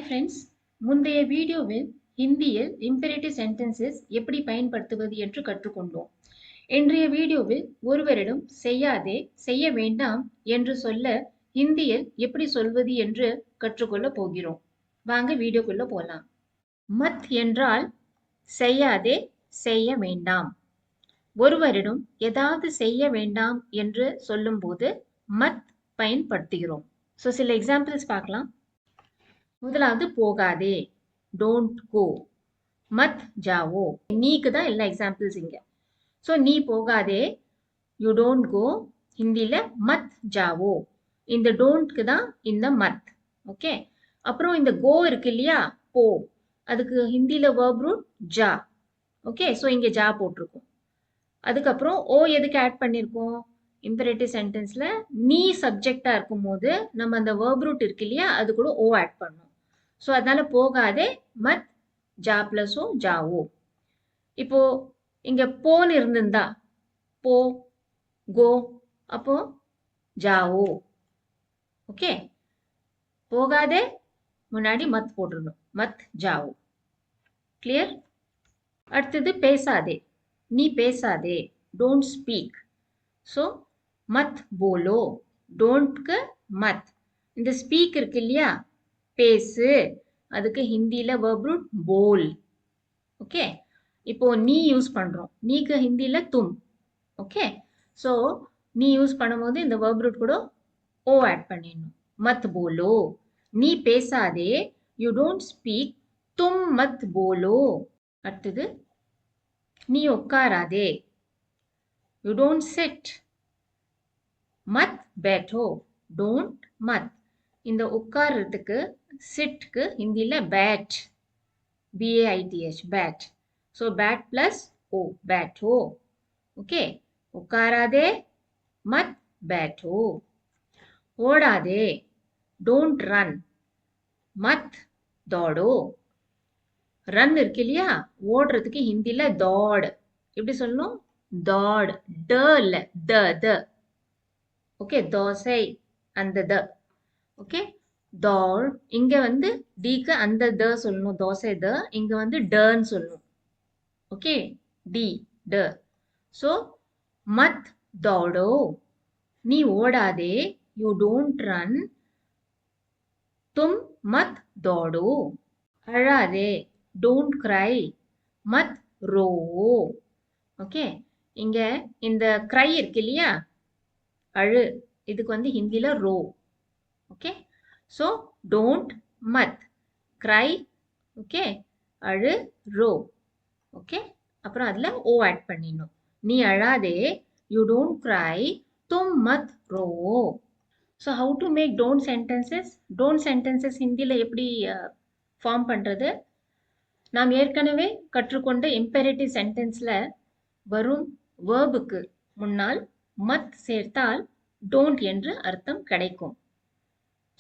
Friends, முந்தைய வீடியோவில் ஹிந்தியில் இம்பெரேட்டிவ் சென்டென்சஸ் எப்படி பயன்படுத்துவது என்று கற்றுக்கொண்டோம். இன்றைய வீடியோவில் ஒருவரிடம் செய்யாதே, செய்ய வேண்டாம் என்று சொல்ல ஹிந்தியில் எப்படி சொல்வது என்று கற்றுக்கொள்ள போகிறோம். வாங்க வீடியோக்குள்ள போலாம். மத் என்றால் செய்யாதே, செய்ய வேண்டாம். ஒருவரிடம் ஏதாவது செய்ய வேண்டாம் என்று சொல்லும்போது மத் பயன்படுத்துகிறோம். ஸோ சில எக்ஸாம்பிள்ஸ் பார்க்கலாம். முதலாவது போகாதே, டோன்ட் கோ. மத் ஜாவோ, நீக்கு தான் எல்லா எக்ஸாம்பிள்ஸ் இங்க. ஸோ நீ போகாதே, யூ டோன்ட் கோ. ஹிந்தியில் மத் ஜாவோ. இந்த டோன்ட்க்கு தான் இந்த மத். ஓகே, அப்புறம் இந்த கோ இருக்கு இல்லையா, போ, அதுக்கு ஹிந்தியில் verb root ஜா. ஓகே, ஸோ இங்கே ஜா போட்டிருக்கோம். அதுக்கப்புறம் ஓ எதுக்கு ஆட் பண்ணியிருக்கோம்? இம்பரேட்டிவ் சென்டென்ஸில் நீ சப்ஜெக்டாக இருக்கும்போது நம்ம அந்த verb root இருக்கு இல்லையா, அது கூட ஓ ஆட் பண்ணோம். ஸோ அதனால போகாதே, மத் ஜா பிளஸ் ஓ ஜாவோ. இப்போ இங்க போன்னு இருந்திருந்தா போ, கோ, அப்போ ஜாவோ. ஓகே, போகாதே முன்னாடி மத் போட்டுருணும், மத் ஜாவோ. கிளியர்? அடுத்தது பேசாதே, நீ பேசாதே, டோன்ட் ஸ்பீக். ஸோ மத் போலோ, டோன்ட்க்கு மத். இந்த ஸ்பீக் இருக்கு இல்லையா, பேசு, அதுக்கு ஹிந்தியில் verb root போல். ஓகே, இப்போ நீ யூஸ் பண்ணுறோம், நீக்கு ஹிந்தியில் தும். ஓகே, ஸோ நீ யூஸ் பண்ணும்போது இந்த verb root கூட ஓ ஆட் பண்ணிடணும், மத் போலோ. நீ பேசாதே, யூ டோன்ட் ஸ்பீக், தும் மத் போலோ. அடுத்தது நீ உட்காராதே, யூ டோன்ட் சிட், மத் பேட்டோ, டோன்ட் மத். இந்த உட்கார்றதுக்கு சிட்க்கு ஹிந்தியில் பேட், BAITH, பேட். ஸோ பேட் பிளஸ் ஓ, பேட்டோ. ஓகே, உட்காராதே, மத் பேட்டோ. ஓடாதே, டோன்ட் ரன், மத் தோடோ. ரன் இருக்கு இல்லையா, ஓடுறதுக்கு ஹிந்தியில் தோட். எப்படி சொல்லணும்? தோட், ட இல்லை, த. ஓகே, தோசை, அந்த த. ஓகே, தோல். இங்க வந்து டிக்கு அந்த த சொல்லணும், தோசை த. இங்க வந்து டன்னு சொல்லணும். ஓகே, டி, ட. ஸோ மத் தோடோ, நீ ஓடாதே, யூ டோன்ட் ரன், தும் மத் தோடோ. அழாதே, டோன்ட் கிரை, மத் ரோ. ஓகே, இங்க இந்த கிரை இருக்கு இல்லையா, அழு, இதுக்கு வந்து ஹிந்தியில் ரோ. ஓகே, ஸோ டோன்ட் மத், கிரை, ஓகே, அழு, ரோ. ஓகே, அப்புறம் அதில் ஓ ஆட் பண்ணிடணும். நீ அழாதே, யூ டோன்ட் கிரை, தும் மத் ரோ. So how to make don't sentences? Don't sentences ஹிந்தியில் எப்படி ஃபார்ம் பண்ணுறது? நாம் ஏற்கனவே கற்றுக்கொண்ட இம்பெரேட்டிவ் சென்டென்ஸில் வரும் வேர்புக்கு முன்னால் மத் சேர்த்தால் டோன்ட் என்று அர்த்தம் கிடைக்கும்.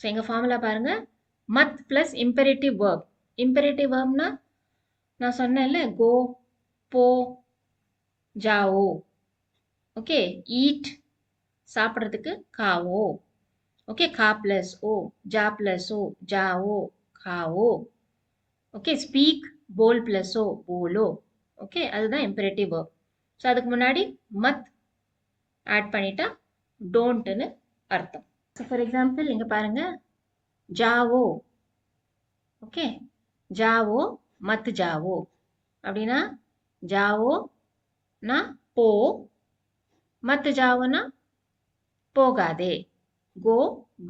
ஸோ எங்கள் ஃபார்முலா பாருங்க, மத் பிளஸ் இம்பெரேட்டிவ் வேர்ப். இம்பெரேட்டிவ் வேர்ப்னா நான் சொன்னேன்ல, கோ, போ, ஜாவோ. ஓகே, ஈட், சாப்பிட்றதுக்கு காவோ. ஓகே, கா பிளஸ் ஓ, ஜா பிளஸ் ஓ, ஜாவோ, காவோ. ஓகே, ஸ்பீக், போல் பிளஸ் ஓ, போலோ. ஓகே, அதுதான் இம்பெரேட்டிவ் வேர்ப். ஸோ அதுக்கு முன்னாடி மத் ஆட் பண்ணிட்டா டோன்ட்னு அர்த்தம். ஸோ ஃபார் எக்ஸாம்பிள் இங்கே பாருங்க, ஜாவோ. ஓகே, ஜாவோ, மத் ஜாவோ. அப்படின்னா ஜாவோனா போ, மத் ஜாவோனா போகாதே, கோ,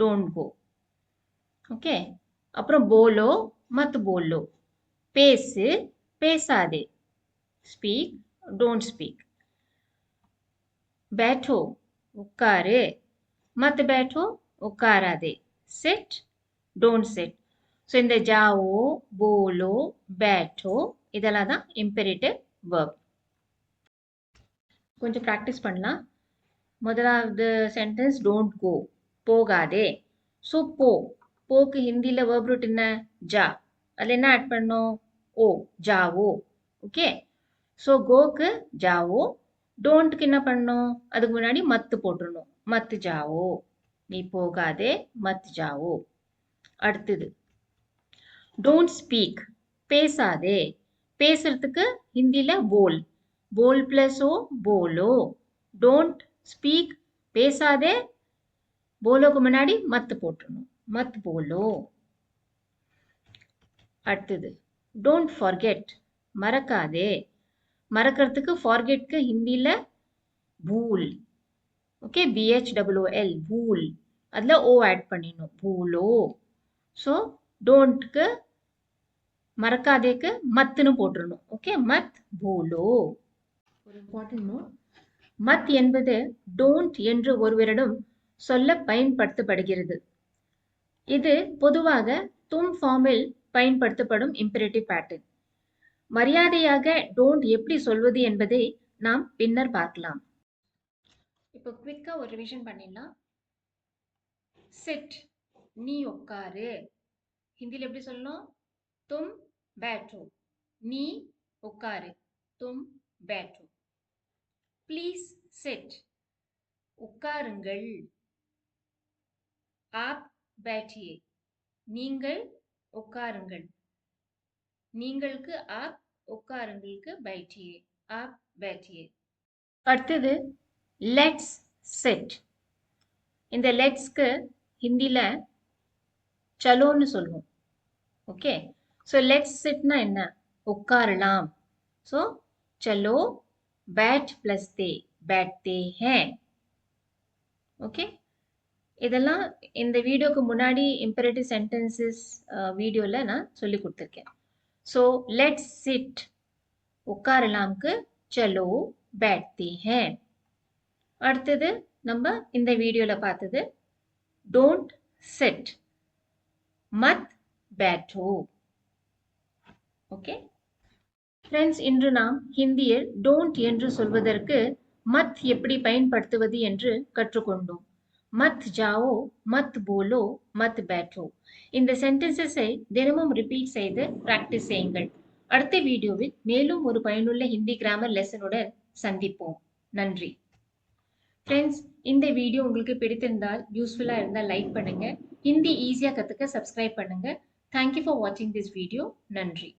டோன்ட் கோ. ஓகே, அப்புறம் போலோ, மத் போலோ. பேசு, பேசாதே, ஸ்பீக், டோன்ட் ஸ்பீக். बैठो, உட்காரு, மத் बैठो, உட்காராதே. Sit, don't sit. ஸோ இந்த ஜாவோ, போலோ, பேட்டோ இதெல்லாம் தான் இம்பெரேட்டிவ் வேர்ப். கொஞ்சம் ப்ராக்டிஸ் பண்ணலாம். முதலாவது சென்டென்ஸ் டோன்ட் கோ, போகாதே. ஸோ போ, போக்கு ஹிந்தியில் வேர்ப் ரூட் என்ன? ஜா. அதில் என்ன ஆட் பண்ணோம்? ஓ, ஜாவோ. ஓகே, ஸோ கோக்கு ஜாவோ, டோன்ட்க்கு என்ன பண்ணணும்? அதுக்கு முன்னாடி மத்து போட்டுடணும், மத் ஜாவோ. நீ போகாதே, மத் ஜாவோ. அடுத்தது டோன்ட் ஸ்பீக் பேசாதே. பேசுறதுக்கு ஹிந்தியில போல். போல் பிளஸ் ஓ போலோ. டோன்ட் ஸ்பீக் பேசாதே. போலோக்கு முன்னாடி மத் போட்டுறணும். மத் போலோ. அடுத்தது டோன்ட் ஃபார்கெட் மறக்காதே. மறக்கிறதுக்கு ஃபார்கெட்க்கு ஹிந்தியில பூல். Okay, BHOOL pool. அதில் ஓ ஆட் பண்ணிடணும். பூலோ. ஸோ டோன்ட்க்கு மறக்காதேக்கு மத்துன்னு போட்டுருணும். ஓகே, மத் பூலோ. ஒரு இம்பார்ட்டன்ட் நோட், மத் என்பது டோன்ட் என்று ஒருவரிடம் சொல்ல பயன்படுத்தப்படுகிறது. இது பொதுவாக தும் ஃபார்மில் பயன்படுத்தப்படும் இம்பெரேட்டிவ் பேட்டர்ன். மரியாதையாக டோன்ட் எப்படி சொல்வது என்பதை நாம் பின்னர் பார்க்கலாம். இப்போ குவிக்கா ஒரு ரிவிஷன் பண்ணிடலாம். சிட் நீ உட்காரு. ஹிந்தியில் எப்படி சொல்லணும்? தும் बैठो. நீ உட்காரு. தும் बैठो. ப்ளீஸ் சிட் உட்காருங்கள். आप बैठिए நீங்கள் உட்காருங்கள். நீங்களுக்கு आप உட்காருங்களுக்கு बैठिए आप बैठिए. அடுத்தது லெட்ஸ் சிட். இந்த லெட்ஸ்க்கு ஹிந்தியில சலோன்னு சொல்லுவோம். ஓகே, ஸோ லெட்ஸ் சிட்னா என்ன? உட்காரலாம். ஸோ சலோ बैठ प्लस दे बैठते हैं. ஓகே, இதெல்லாம் இந்த வீடியோக்கு முன்னாடி இம்பெரேட்டிவ் சென்டென்சஸ் வீடியோவில் நான் சொல்லி கொடுத்துருக்கேன். ஸோ லெட்ஸ் சிட் உட்காரலாம்க்கு சலோ बैठते हैं. அடுத்தது நம்ம இந்த வீடியோவில் பார்த்தது டோன்ட் சிட் மத் बैठो. ஓகே ஃப்ரெண்ட்ஸ், இன்று நாம் ஹிந்தியில் டோன்ட் என்று சொல்வதற்கு மத் எப்படி பயன்படுத்துவது என்று கற்றுக்கொண்டோம். மத் ஜாவோ, மத் போலோ, மத் பேட்டோ. இந்த சென்டென்சஸை தினமும் ரிப்பீட் செய்து பிராக்டிஸ் செய்யுங்கள். அடுத்த வீடியோவில் மேலும் ஒரு பயனுள்ள ஹிந்தி கிராமர் லெசனுடன் சந்திப்போம். நன்றி ஃப்ரெண்ட்ஸ். இந்த வீடியோ உங்களுக்கு பிடித்திருந்தால், யூஸ்ஃபுல்லாக இருந்தால் லைக் பண்ணுங்க. ஹிந்தி ஈஸியாக கற்றுக்க சப்ஸ்கிரைப் பண்ணுங்க. தேங்க்யூ ஃபார் வாட்சிங் திஸ் வீடியோ. நன்றி.